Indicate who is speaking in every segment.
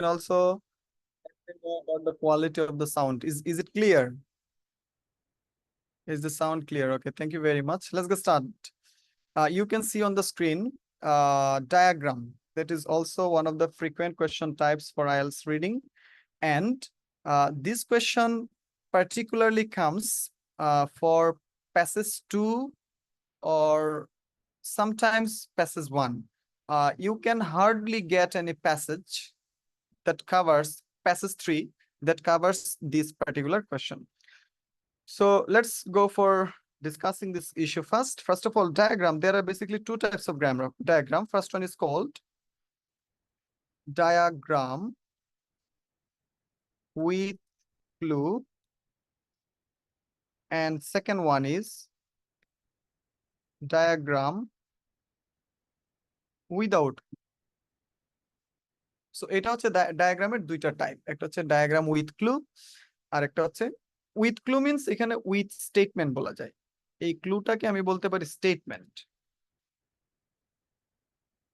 Speaker 1: can also know about the quality of the sound. Is it clear? Is the sound clear? Okay, thank you very much. Let's get started. You can see on the screen diagram. That is also one of the frequent question types for IELTS reading. And this question particularly comes for passage 2 or sometimes passage 1. You can hardly get any passage that covers passage 3 that covers this particular question. So let's go for discussing this issue first. First of all, diagram. There are basically two types of diagram. First one is called diagram with clue, and second one is diagram without. So এটা হচ্ছে ডায়াগ্রামের দুইটা type, একটা হচ্ছে diagram with clue আর একটা হচ্ছে with clue means এখানে with statement বলা যায়। এই ক্লুটাকে আমি বলতে পারি স্টেটমেন্ট।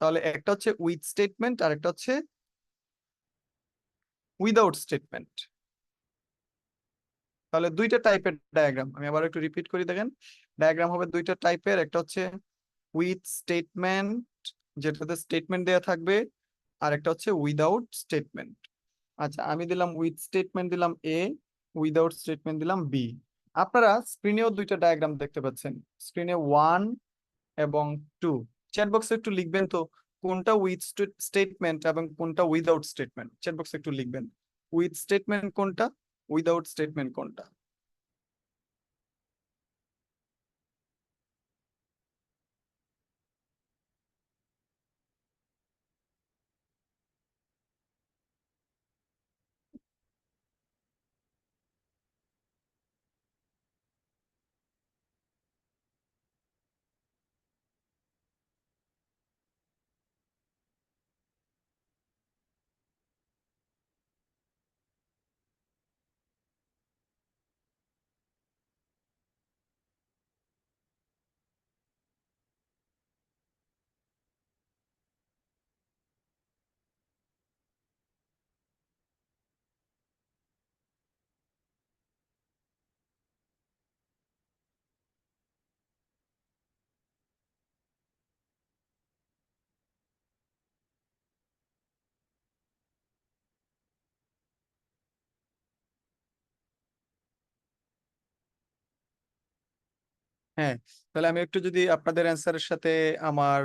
Speaker 1: তাহলে একটা হচ্ছে উইথ স্টেটমেন্ট আর একটা হচ্ছে উইদাউট স্টেটমেন্ট। তাহলে দুইটা টাইপের ডায়াগ্রাম, আমি আবার একটু রিপিট করি, দেখেন ডায়াগ্রাম হবে দুইটা টাইপের, একটা হচ্ছে উইথ স্টেটমেন্ট যেটাতে স্টেটমেন্ট দেয়া থাকবে, আর একটা হচ্ছে উইদাউট স্টেটমেন্ট। আচ্ছা, আমি দিলাম উইথ স্টেটমেন্ট দিলাম এ, উইদাউট স্টেটমেন্ট দিলাম বি। আপনারা স্ক্রিনেও দুইটা ডায়াগ্রাম দেখতে পাচ্ছেন, স্ক্রিনে 1 এবং 2। চ্যাট বক্সে একটু লিখবেন তো কোনটা উইথ স্টেটমেন্ট এবং কোনটা উইদাউট স্টেটমেন্ট। চ্যাট বক্সে একটু লিখবেন উইথ স্টেটমেন্ট কোনটা, উইদাউট স্টেটমেন্ট কোনটা। হ্যাঁ, তাহলে আমি একটু যদি আপনাদের অ্যান্সারের সাথে আমার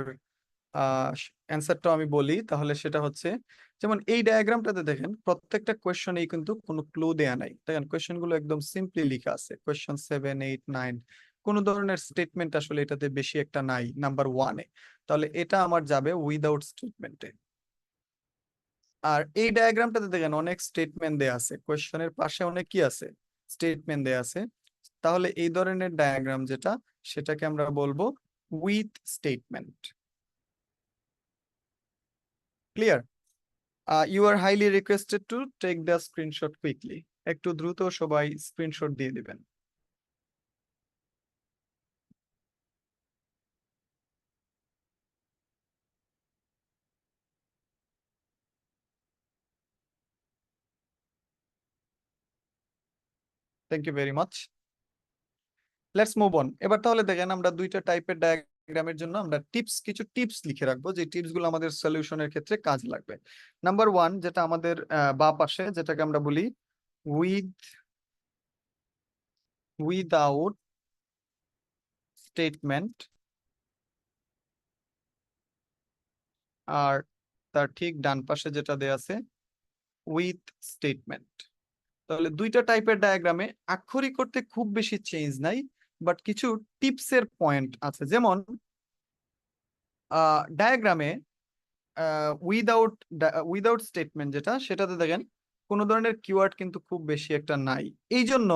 Speaker 1: অ্যান্সারটা আমি বলি, তাহলে সেটা হচ্ছে যেমন এই ডায়াগ্রামটাতে দেখেন প্রত্যেকটা কোয়েশ্চনেই কিন্তু কোনো ক্লু দেয়া নাই। দেখেন কোয়েশ্চেন গুলো একদম সিম্পলি লেখা আছে, কোয়েশ্চন 7, 8, 9 কোনো ধরনের স্টেটমেন্ট আসলে এটাতে বেশি একটা নাই নাম্বার 1-এ। তাহলে এটা আমার যাবে উইদাউট স্টেটমেন্টে। আর এই ডায়াগ্রামটাতে দেখেন অনেক স্টেটমেন্ট দেয়া আছে, কোয়েশ্চনের পাশে অনেক কি আছে, স্টেটমেন্ট দেয়া আছে। তাহলে এই ধরনের ডায়াগ্রাম যেটা, সেটাকে আমরা বলবো with statement. Clear? You are highly requested to take the screenshot quickly. একটু দ্রুত সবাই স্ক্রিনশট দিয়ে দিবেন। Thank you very much. Let's move on. এবার তাহলে দেখেন আমরা দুইটা টাইপের ডায়াগ্রামের জন্য আমরা কিছু টিপস লিখে রাখবো, যে টিপস গুলো আমাদের সলিউশনের ক্ষেত্রে কাজে লাগবে। নাম্বার 1 যেটা আমাদের বাঁ পাশে, যেটাকে আমরা বলি উইদাউট স্টেটমেন্ট, আর তার ঠিক ডান পাশে যেটা দেয়া আছে উইথ স্টেটমেন্ট। তাহলে দুইটা টাইপের ডায়াগ্রামে আক্ষরিক করতে খুব বেশি চেঞ্জ নাই, বাট কিছু টিপসের পয়েন্ট আছে। যেমন ডায়াগ্রামে উইদাউট উইদাউট স্টেটমেন্ট যেটা, সেটাতে দেখেন কোনো ধরনের কিওয়ার্ড কিন্তু খুব বেশি একটা নাই। এই জন্য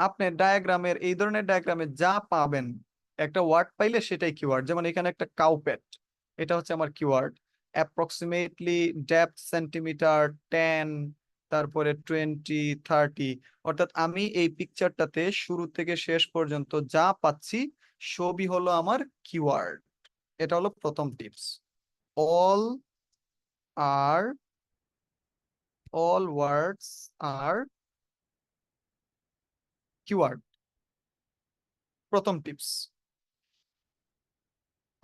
Speaker 1: আপনি ডায়াগ্রামের এই ধরনের ডায়াগ্রামে যা পাবেন, একটা ওয়ার্ড পাইলে সেটাই কিওয়ার্ড। যেমন এখানে একটা কাউপেট, এটা হচ্ছে আমার কিওয়ার্ড। অ্যাপ্রক্সিমেটলি ডেপথ সেন্টিমিটার 10, তারপরে 20, 30। অর্থাৎ আমি এই পিকচারটাতে শুরু থেকে শেষ পর্যন্ত যা পাচ্ছি সবই হলো আমার কিওয়ার্ড। এটা হলো প্রথম tips. all are all words are keyword। প্রথম টিপস।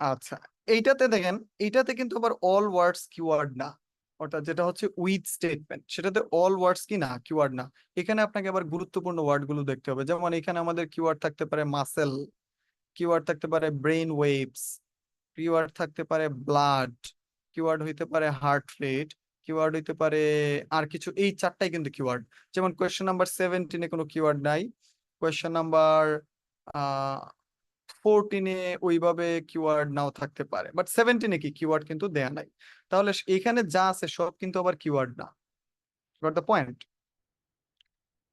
Speaker 1: আচ্ছা, এইটাতে দেখেন, এইটাতে কিন্তু আবার অল ওয়ার্ডস কিওয়ার্ড না, অর্থাৎ যেটা হচ্ছে উইথ স্টেটমেন্ট, সেটাতে অল ওয়ার্ডস কি না, কিওয়ার্ড না। এখানে আপনাকে আবার গুরুত্বপূর্ণ ওয়ার্ড গুলো দেখতে হবে, যেমন এখানে আমাদের কিওয়ার্ড থাকতে পারে মাসেল, কিওয়ার্ড থাকতে পারে ব্রেন ওয়েভস, কিওয়ার্ড থাকতে পারে ব্লাড, কিওয়ার্ড হইতে পারে হার্ট রেট, কিওয়ার্ড হইতে পারে আর কিছু, এই চারটাই কিন্তু কিওয়ার্ড। যেমন কোয়েশ্চেন নাম্বার 17-এ কোনো কিওয়ার্ড নাই, কোয়েশ্চেন নাম্বার 14-এ ওইভাবে কিওয়ার্ড নাও থাকতে পারে, বাট 17-এ কি কিওয়ার্ড কিন্তু দেয়া নাই। তাহলে এখানে যা আছে সব কিন্তু আবার কিওয়ার্ড না। Got the point.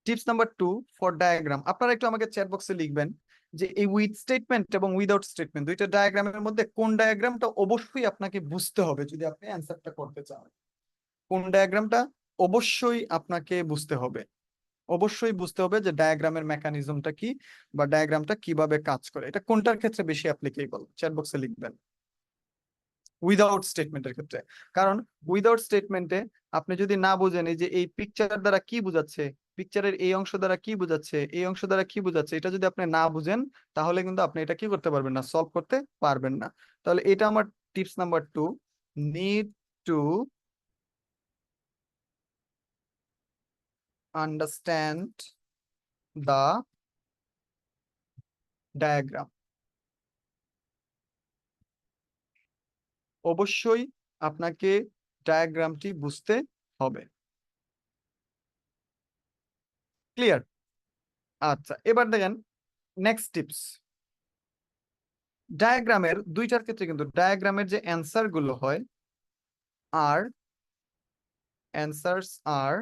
Speaker 1: Tips number 2 for diagram, আপনারা একটু আমাকে চ্যাট বক্সে লিখবেন যে এই উইথ স্টেটমেন্ট এবং উইদাউট স্টেটমেন্ট দুইটা ডায়াগ্রামের মধ্যে কোন ডায়াগ্রামটা অবশ্যই আপনাকে বুঝতে হবে যদি আপনি অ্যান্সারটা করতে চান। কোন ডায়াগ্রামটা অবশ্যই আপনাকে বুঝতে হবে, অবশ্যই বুঝতে হবে যে ডায়াগ্রামের মেকানিজমটা কি বা ডায়াগ্রামটা কিভাবে কাজ করে, এটা কোনটার ক্ষেত্রে বেশি অ্যাপ্লিকেবল চ্যাট বক্সে লিখবেন। উইদাউট স্টেটমেন্টের ক্ষেত্রে, কারণ উইদাউট স্টেটমেন্টে আপনি যদি না বুঝেন এই যে এই পিকচার দ্বারা কি বোঝাচ্ছে, পিকচারের এই অংশ দ্বারা কি বোঝাচ্ছে, এই অংশ দ্বারা কি বোঝাচ্ছে, এটা যদি আপনি না বুঝেন তাহলে কিন্তু আপনি এটা কি করতে পারবেন না, সলভ করতে পারবেন না। তাহলে এটা আমার tips number 2, need to understand the diagram. অবশ্যই আপনাকে ডায়াগ্রামটি বুঝতে হবে। ক্লিয়ার? আচ্ছা, এবার দেখেন নেক্সট টিপস। ডায়াগ্রামের দুইটার ক্ষেত্রে কিন্তু ডায়াগ্রামের যে অ্যান্সার গুলো হয় আর অ্যান্সার্স আর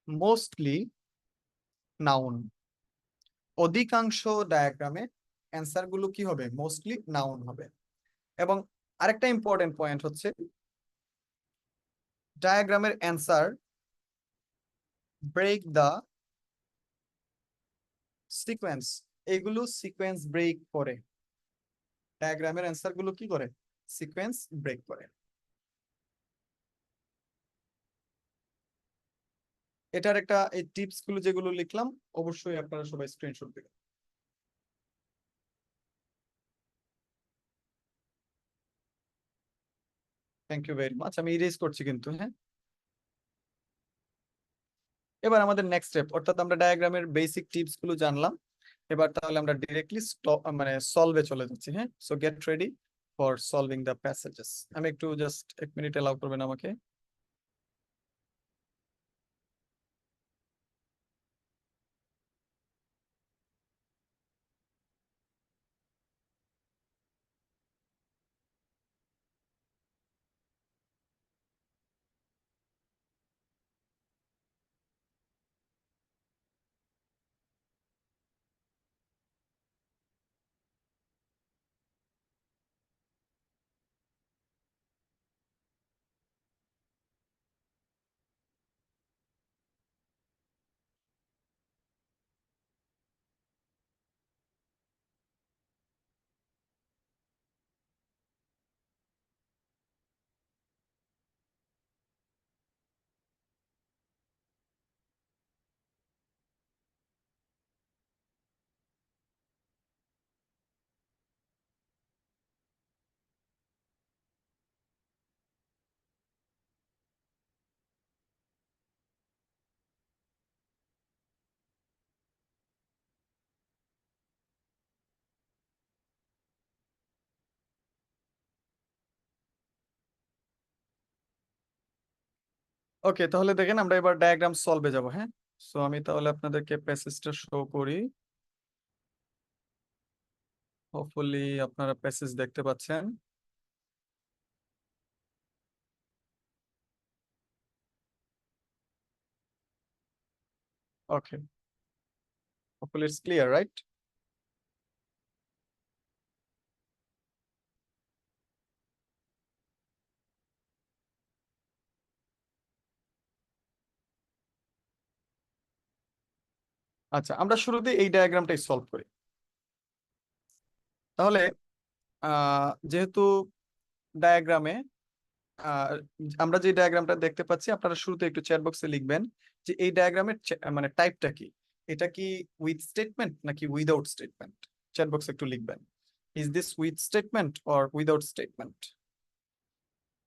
Speaker 1: মোস্টলি নাউন। অধিকাংশ ডায়াগ্রামে অ্যান্সার গুলো কি হবে, মোস্টলি নাউন হবে। এবং আরেকটা ইম্পর্টেন্ট পয়েন্ট হচ্ছে ডায়াগ্রামের অ্যান্সার ব্রেক দা সিকোয়েন্স, এগুলো সিকোয়েন্স ব্রেক করে। ডায়াগ্রামের অ্যান্সার গুলো কি করে, সিকোয়েন্স ব্রেক করে। এটার একটা এই টিপস গুলো যেগুলো লিখলাম অবশ্যই আপনারা সবাই স্ক্রিনশট দিবেন। থ্যাংক ইউ ভেরি মাচ, আমি ইরেজ করছি কিন্তু, হ্যাঁ। এবার আমাদের নেক্সট স্টেপ, অর্থাৎ আমরা ডায়াগ্রামের বেসিক টিপস গুলো জানলাম, এবার তাহলে আমরা ডিরেক্টলি মানে সলভে চলে যাচ্ছি, হ্যাঁ। So get ready for solving the passages. আমি একটু জাস্ট 1 মিনিট অ্যালাউ করবেন আমাকে। ওকে, তাহলে দেখেন আমরা এবার ডায়াগ্রাম সলভে যাব, হ্যাঁ। সো আমি তাহলে আপনাদেরকে প্যাসেজটা শো করি। হোপফুলি আপনারা প্যাসেজ দেখতে পাচ্ছেন। ওকে, হোপফুলি ইটস ক্লিয়ার, রাইট? আচ্ছা, আমরা শুরুতে এই ডায়াগ্রামটাই সলভ করি। তাহলে যেহেতু ডায়াগ্রামে আমরা যে ডায়াগ্রামটা দেখতে পাচ্ছি, আপনারা শুরুতে একটু চ্যাট বক্সে লিখবেন যে এই ডায়াগ্রামের মানে টাইপটা কি। এটা কি উইথ স্টেটমেন্ট নাকি উইদাউট স্টেটমেন্ট? চ্যাট বক্সে একটু লিখবেন, is this with statement or without statement?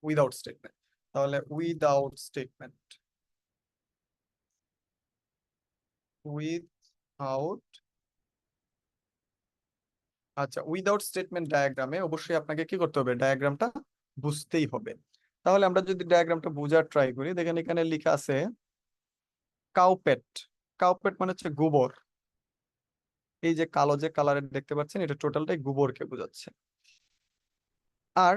Speaker 1: Without statement, তাহলে উইদাউট স্টেটমেন্ট, উইথআউট। আচ্ছা, উইদাউট স্টেটমেন্ট ডায়াগ্রামে অবশ্যই আপনাকে কি করতে হবে, ডায়াগ্রামটা বুঝতেই হবে। তাহলে আমরা যদি ডায়াগ্রামটা বোঝার ট্রাই করি, দেখেন এখানে লেখা আছে কাউপেট। কাউপেট মানে হচ্ছে গোবর। এই যে কালো যে কালারের দেখতে পাচ্ছেন, এটা টোটালটাই গোবরকে বোঝাচ্ছে। আর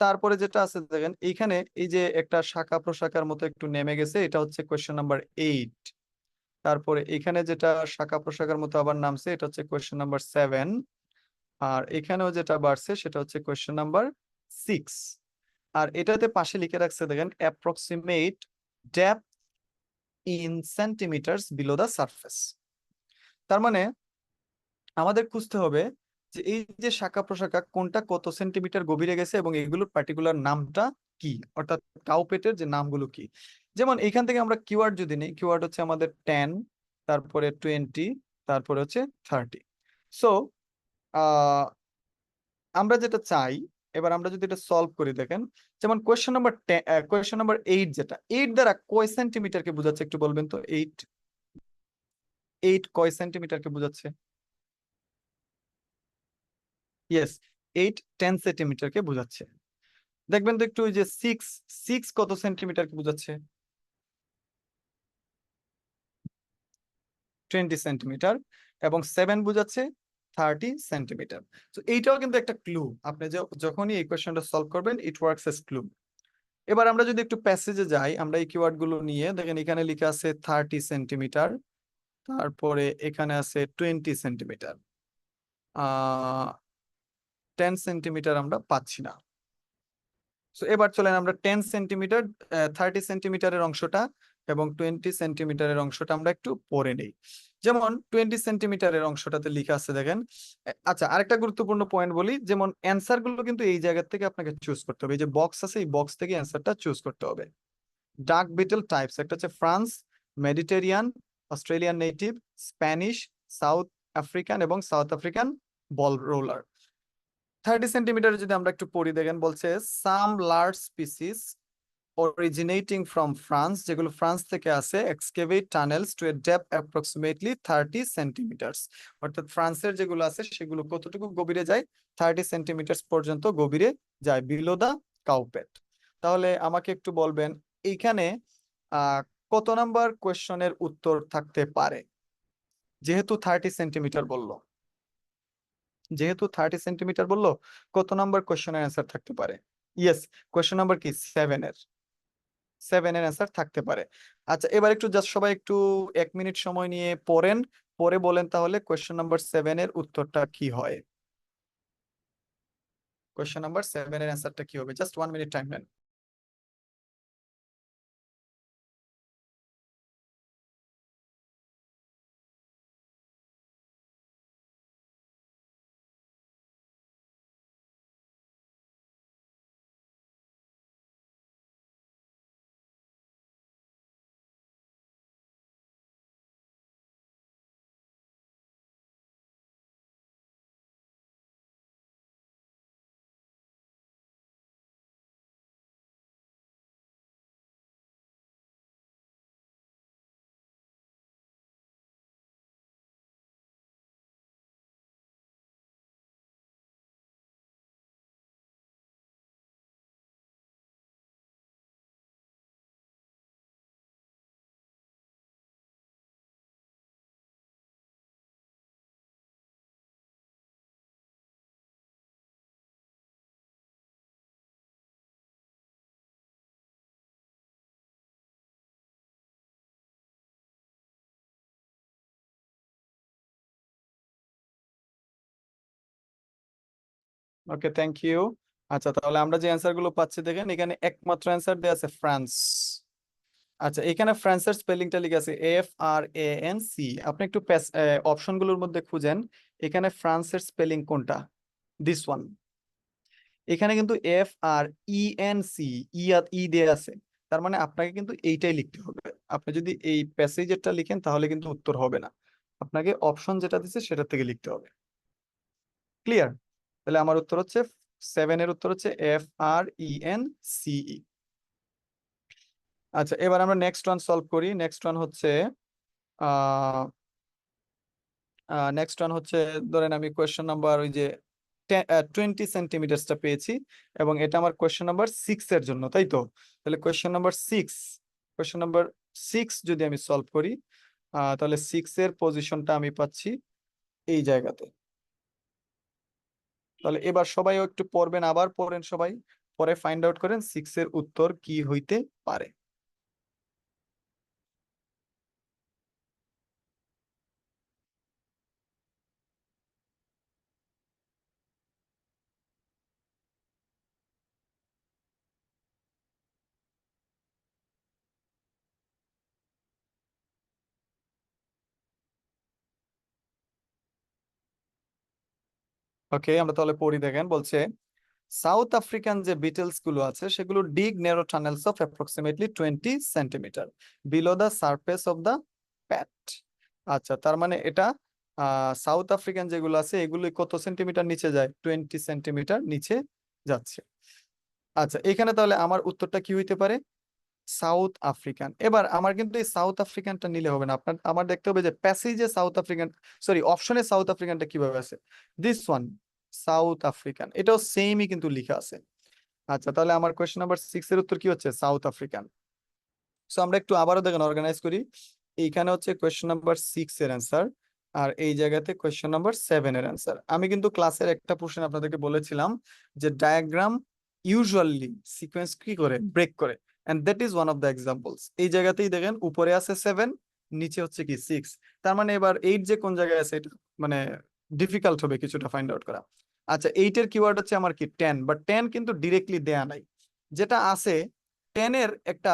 Speaker 1: তারপরে যেটা আছে দেখেন এইখানে এই যে একটা শাখা প্রশাখার মতো একটু নেমে গেছে, এটা হচ্ছে কোয়েশ্চেন নাম্বার 8। তারপরে এখানে যেটা শাখা প্রশাখার মতো আবার নামছে, এটা হচ্ছে কোয়েশ্চেন নাম্বার 7। আর এখানেও যেটা বাড়ছে সেটা হচ্ছে কোয়েশ্চেন নাম্বার 6। আর এটাতে পাশে লিখে রাখছে দেখেন approximate depth in centimetres below the surface. তার মানে আমাদের খুঁজতে হবে যে এই যে শাখা প্রশাখা কোনটা কত সেন্টিমিটার গভীরে গেছে এবং এগুলোর পার্টিকুলার নামটা কি, অর্থাৎ কাউপেটের যে নামগুলো কি। যেমন এইখান থেকে আমরা কিওয়ার্ড যদি নিই, কিওয়ার্ড হচ্ছে আমাদের 10, তারপরে 20, তারপরে হচ্ছে 30। সো আমরা যেটা চাই, এবার আমরা যদি এটা সলভ করি, দেখেন যেমন কোয়েশ্চেন নাম্বার 8, যেটা 8 দ্বারা কয় সেন্টিমিটারকে বোঝাচ্ছে একটু বলবেন তো। 8 8 কয় সেন্টিমিটারকে বোঝাচ্ছে? ইয়েস, 8 10 সেন্টিমিটারকে বোঝাচ্ছে। দেখবেন তো একটু, ওই যে 6 6 কত সেন্টিমিটারকে বোঝাচ্ছে? 20 সেন্টিমিটার। এবং 7 বোঝাচ্ছে 30 সেন্টিমিটার। তো এইটাও কিন্তু একটা ক্লু। আপনি যখনই এই কোয়েশ্চেনটা সলভ করবেন, ইট ওয়ার্কস এস ক্লু। এবার আমরা যদি একটু প্যাসেজে যাই, আমরা এই কিওয়ার্ড গুলো নিয়ে দেখেন এখানে লেখা আছে 30 সেন্টিমিটার, তারপরে এখানে আছে 20 সেন্টিমিটার, 10 সেন্টিমিটার আমরা পাচ্ছি না। সো এবার চলেন আমরা 10 সেন্টিমিটার, 30 সেন্টিমিটারের অংশটা এবং 20 সেন্টিমিটারের অংশটা আমরা একটু পড়ে নেই। যেমন 20 সেন্টিমিটারের অংশটাতে লেখা আছে দেখেন। আচ্ছা, আরেকটা গুরুত্বপূর্ণ পয়েন্ট বলি, যেমন অ্যান্সার গুলো কিন্তু এই জায়গা থেকে আপনাকে চুজ করতে হবে। এই যে বক্স আছে, এই বক্স থেকে অ্যান্সারটা চুজ করতে হবে। ডাক বিটল টাইপস একটা হচ্ছে France, Mediterranean, Australian native, Spanish, South African এবং South African ball roller. 30 centimetre যদি আমরা একটু পড়ি, দেখেন বলছে some large species originating from France, যেগুলো ফ্রান্স থেকে আসে, excavate tunnels to a depth approximately 30 centimetres. অর্থাৎ ফ্রান্সের যেগুলো আছে সেগুলো কতটুকু গভীরে যায়? 30 সেন্টিমিটার পর্যন্ত গভীরে যায়, বিলো দা কাউপেট। তাহলে আমাকে একটু বলবেন এইখানে আহ কত নাম্বার কোয়েশ্চনের উত্তর থাকতে পারে? যেহেতু 30 সেন্টিমিটার বললো, যেহেতু 30 সেন্টিমিটার বললো, কত নাম্বার কোয়েশ্চেনের অ্যান্সার থাকতে পারে? ইয়েস, কোয়েশ্চেন নাম্বার কি 7 এর, 7 এর অ্যান্সার থাকতে পারে। আচ্ছা, এবার একটু জাস্ট সবাই একটু 1 মিনিট সময় নিয়ে পড়েন, পরে বলেন তাহলে কোয়েশ্চেন নাম্বার 7 এর উত্তরটা কি হয়। কোয়েশ্চেন নাম্বার 7 এর অ্যান্সারটা কি হবে? জাস্ট 1 মিনিট টাইম নেন। ওকে, থ্যাংক ইউ। আচ্ছা, তাহলে আমরা যে অ্যান্সার গুলো পাচ্ছি, দেখেন এখানে একমাত্র অ্যান্সার দেওয়া আছে ফ্রান্স। আচ্ছা, এখানে ফ্রান্সের স্পেলিংটা লিখে আছে FRANC। আপনি একটু অপশনগুলোর মধ্যে খুঁজেন, এখানে ফ্রান্সের স্পেলিং কোনটা? This one. এখানে কিন্তু FRENC ই দিয়ে আছে, তার মানে আপনাকে কিন্তু এইটাই লিখতে হবে। আপনি যদি এই প্যাসেজেরটা লিখেন তাহলে কিন্তু উত্তর হবে না, আপনাকে অপশন যেটা দিচ্ছে সেটা থেকে লিখতে হবে। ক্লিয়ার? তাহলে আমার উত্তর হচ্ছে 7 এর উত্তর হচ্ছে FRENCE। আচ্ছা, এবার আমরা নেক্সট ওয়ান সলভ করি। নেক্সট ওয়ান হচ্ছে আহ নেক্সট ওয়ান হচ্ছে, ধরেন আমি কোয়েশ্চেন নাম্বার ওই যে 20 সেন্টিমিটারসটা পেয়েছি, এবং এটা আমার কোয়েশ্চেন নাম্বার 6 এর জন্য, তাই তো? তাহলে কোয়েশ্চেন নাম্বার 6 যদি আমি সলভ করি, তাহলে 6 এর পজিশনটা আমি পাচ্ছি এই জায়গাতে। তাহলে এবার সবাই একটু পড়বেন, আবার পড়েন সবাই, পরে ফাইন্ড আউট করেন 6 এর উত্তর কি হইতে পারে। ওকে, আমরা তাহলে পড়ি, দেখেন বলছে সাউথ আফ্রিকান যে বিটেলস গুলো আছে সেগুলো dig narrow tunnels of approximately 20 centimetre below the surface of the pat. আচ্ছা, তার মানে এটা সাউথ আফ্রিকান যেগুলো আছে এগুলো কত সেন্টিমিটার নিচে যায়? 20 সেন্টিমিটার নিচে যাচ্ছে। আচ্ছা, এখানে তাহলে আমার উত্তরটা কি হইতে পারে? South African. এবার আমার কিন্তু এই সাউথ আফ্রিকানটা নিলে হবে না, আপনার আমার দেখতে হবে যে প্যাসেজে সাউথ আফ্রিকান, সরি অপশনে সাউথ আফ্রিকানটা কিভাবে আছে। দিস ওয়ান, সাউথ আফ্রিকান, এটাও সেমই কিন্তু লেখা আছে। আচ্ছা, তাহলে আমার কোয়েশ্চেন নাম্বার 6 এর উত্তর কি হচ্ছে? South African. সো আমরা একটু আবারও দেখেন অর্গানাইজ করি। এইখানে হচ্ছে কোয়েশ্চেন নাম্বার 6 এর অ্যান্সার, আর এই জায়গাতে কোয়েশ্চেন নাম্বার 7 এর অ্যান্সার। আমি কিন্তু ক্লাসের একটা পোর্শন আপনাদেরকে বলেছিলাম যে ডায়াগ্রাম ইউজুয়ালি সিকোয়েন্স কি করে ব্রেক করে, and that is one of the examples. এই জায়গাতেই দেখেন উপরে আছে 7, নিচে হচ্ছে কি 6, তার মানে এবার 8 যে কোন জায়গায় আছে এটা মানে ডিফিকাল্ট হবে কিছুটা ফাইন্ড আউট করা। আচ্ছা, 8 এর কিওয়ার্ড হচ্ছে আমার কি 10, বাট 10 কিন্তু ডিরেক্টলি দেয়া নাই। যেটা আছে 10 এর একটা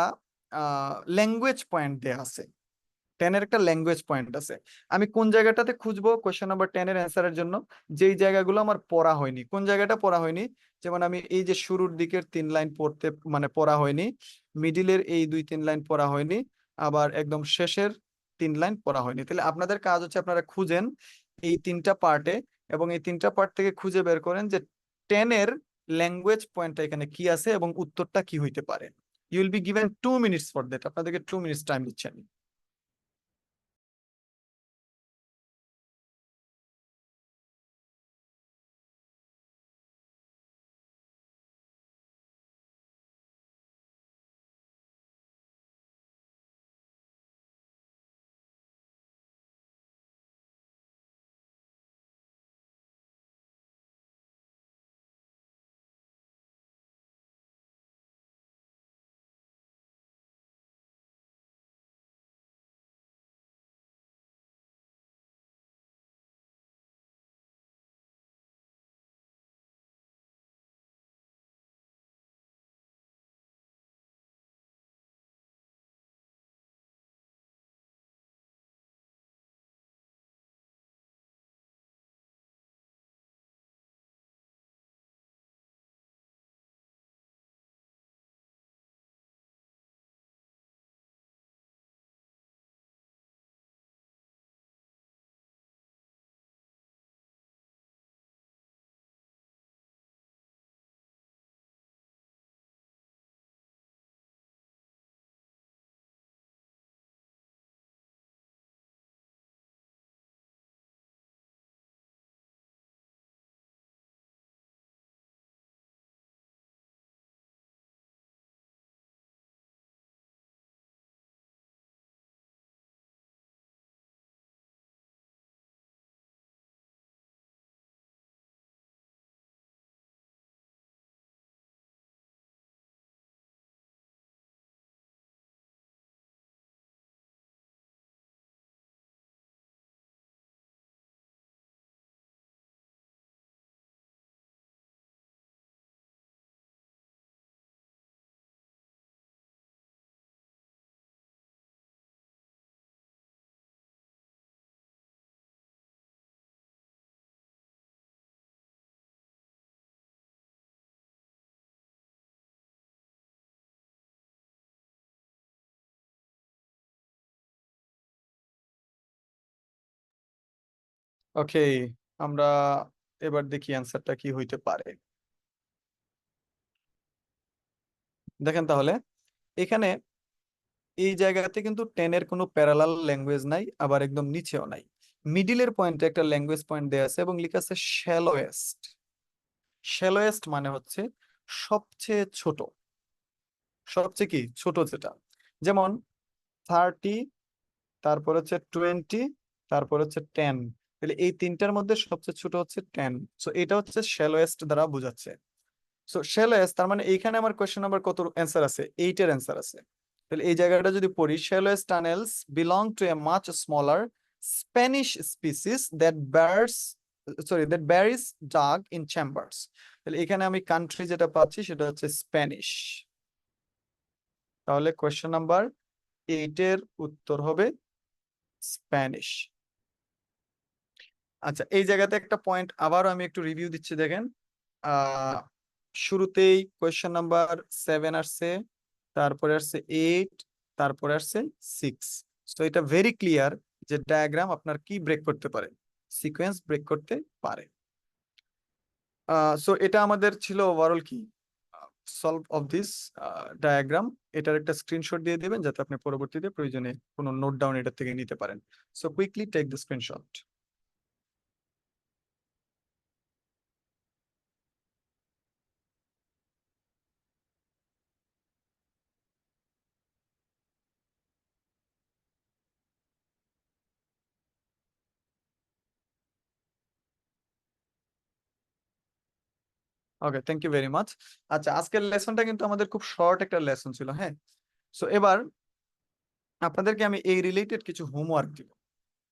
Speaker 1: ল্যাঙ্গুয়েজ পয়েন্ট দেয়া আছে, 10 এর একটা ল্যাঙ্গুয়েজ পয়েন্ট আছে। আমি কোন জায়গাটাতে খুঁজবো কোয়েশ্চেন নাম্বার 10 এর অ্যান্সারের জন্য? যেই জায়গাগুলো আমার পড়া হয়নি। কোন জায়গাটা পড়া হয়নি? যেমন আমি এই যে শুরুর দিকের 3 লাইন পড়তে মানে পড়া হয়নি, মিডিলের এই 2-3 লাইন পড়া হয়নি, আবার একদম শেষের 3 লাইন পড়া হয়নি। তাহলে আপনাদের কাজ হচ্ছে আপনারা খুঁজেন এই 3টা পার্টে, এবং এই 3টা পার্ট থেকে খুঁজে বের করেন যে 10 এর ল্যাঙ্গুয়েজ পয়েন্টটা এখানে কি আছে এবং উত্তরটা কি হইতে পারে। You will be given 2 minutes for that, আপনাদেরকে 2 মিনিটস টাইম দিচ্ছি আমি। ওকে, আমরা এবার দেখি অ্যান্সারটা কি হইতে পারে। দেখেন তাহলে এখানে এই জায়গাতে কিন্তু 10 এর কোনো প্যারালাল ল্যাঙ্গুয়েজ নাই, আবার একদম নিচেও নাই। মিডিলের পয়েন্টে একটা ল্যাঙ্গুয়েজ পয়েন্ট দেয়া আছে এবং লেখা আছে শ্যালোয়েস্ট। শ্যালোয়েস্ট মানে হচ্ছে সবচেয়ে ছোট, সবচেয়ে কি ছোট যেটা। যেমন 30, তারপর হচ্ছে 20, তারপর হচ্ছে 10। তাহলে এই তিনটার মধ্যে সবচেয়ে ছোট হচ্ছে 10। সো এটা হচ্ছে শ্যালোয়েস্ট দ্বারা বোঝাচ্ছে। সো শ্যালোয়েস্ট তার মানে এইখানে আমার কোয়েশ্চেন নাম্বার কত অ্যান্সার আছে? 8 এর অ্যান্সার আছে। তাহলে এই জায়গাটা যদি পড়ি, shallowest tunnels belong to a much smaller Spanish species that burrows dug in chambers. তাহলে এখানে আমি কান্ট্রি যেটা পাচ্ছি সেটা হচ্ছে স্প্যানিশ। তাহলে কোয়েশ্চেন নাম্বার 8 এর উত্তর হবে স্প্যানিশ। আচ্ছা, এই জায়গাতে একটা পয়েন্ট আবারও আমি একটু রিভিউ দিচ্ছি, দেখেন। আহ শুরুতেই কোয়েশ্চেন নাম্বার 7 আসছে, তারপরে আসছে 8, তারপরে আসছে 6। তো এটা ভেরি ক্লিয়ার যে ডায়াগ্রাম আপনার কি ব্রেক করতে পারে, সিকোয়েন্স ব্রেক করতে পারে। সো এটা আমাদের ছিল ওভারঅল কি সলভ অফ দিস ডায়াগ্রাম। এটার একটা স্ক্রিনশট দিয়ে দিবেন যাতে আপনি পরবর্তীতে প্রয়োজনে কোনো নোট ডাউন এটা থেকে নিতে পারেন। So quickly take the screenshot. Okay, thank you very much. আচ্ছা, আজকের লেসনটা কিন্তু আমাদের খুব শর্ট একটা লেসন ছিল, হ্যাঁ। সো এবার আপনাদেরকে আমি এই রিলেটেড কিছু হোমওয়ার্ক দিব।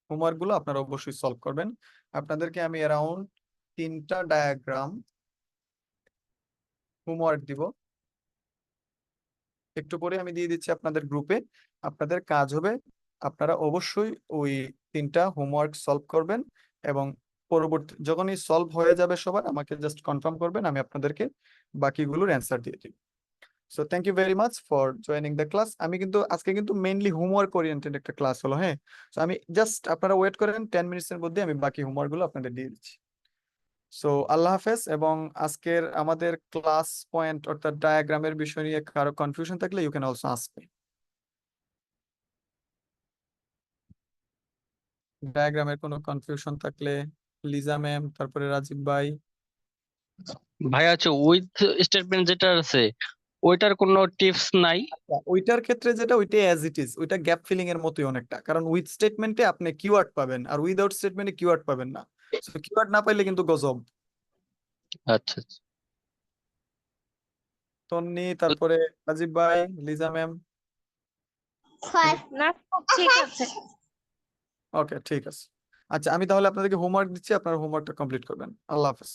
Speaker 1: হোমওয়ার্ক গুলো আপনারা অবশ্যই সলভ করবেন। আপনাদেরকে আমি অ্যারাউন্ড 3টা ডায়াগ্রাম হোমওয়ার্ক দিব, একটু পরে আমি দিয়ে দিচ্ছি আপনাদের গ্রুপে। আপনাদের কাজ হবে আপনারা অবশ্যই ওই 3টা হোমওয়ার্ক সলভ করবেন এবং পরবর্তী যখনই সলভ হয়ে যাবে সবার আমাকে জাস্ট কনফার্ম করবেন, আমি আপনাদেরকে বাকিগুলোর অ্যান্সার দিয়ে দিব। So thank you very much for joining the class. আমি কিন্তু আজকে কিন্তু মেইনলি হোমওয়ার্ক ওরিয়েন্টেড একটা ক্লাস হলো, হ্যাঁ। সো আমি জাস্ট আপনারা ওয়েট করেন, 10 মিনিটসের মধ্যে আমি বাকি হোমওয়ার্ক গুলো আপনাদের দিয়ে দিচ্ছি। সো আল্লাহ হাফেজ। এবং আজকের আমাদের ক্লাস পয়েন্ট অর্থাৎ ডায়াগ্রামের বিষয় নিয়ে কারো কনফিউশন থাকলে you can also ask me. ডায়াগ্রামের কোনো কনফিউশন থাকলে লিজা ম্যাম, তারপরে রাজীব ভাই।
Speaker 2: ভাই আছে উইথ স্টেটমেন্ট যেটা আছে ওইটার কোনো টিপস নাই?
Speaker 1: ওইটার ক্ষেত্রে যেটা ওইটা অ্যাজ ইট ইজ, ওইটা গ্যাপ ফিলিং এর মতোই অনেকটা, কারণ উইথ স্টেটমেন্টে আপনি কিওয়ার্ড পাবেন আর উইদাউট স্টেটমেন্টে কিওয়ার্ড পাবেন না। সো কিওয়ার্ড না পাইলে কিন্তু গজব।
Speaker 2: আচ্ছা আচ্ছা।
Speaker 1: তন্নি, তারপরে রাজীব ভাই, লিজা ম্যাম।
Speaker 3: না, ঠিক আছে।
Speaker 1: ওকে, ঠিক আছে। আচ্ছা, আমি তাহলে আপনাদেরকে হোমওয়ার্ক দিচ্ছি, আপনারা হোমওয়ার্কটা কমপ্লিট করবেন। আল্লাহ হাফেজ।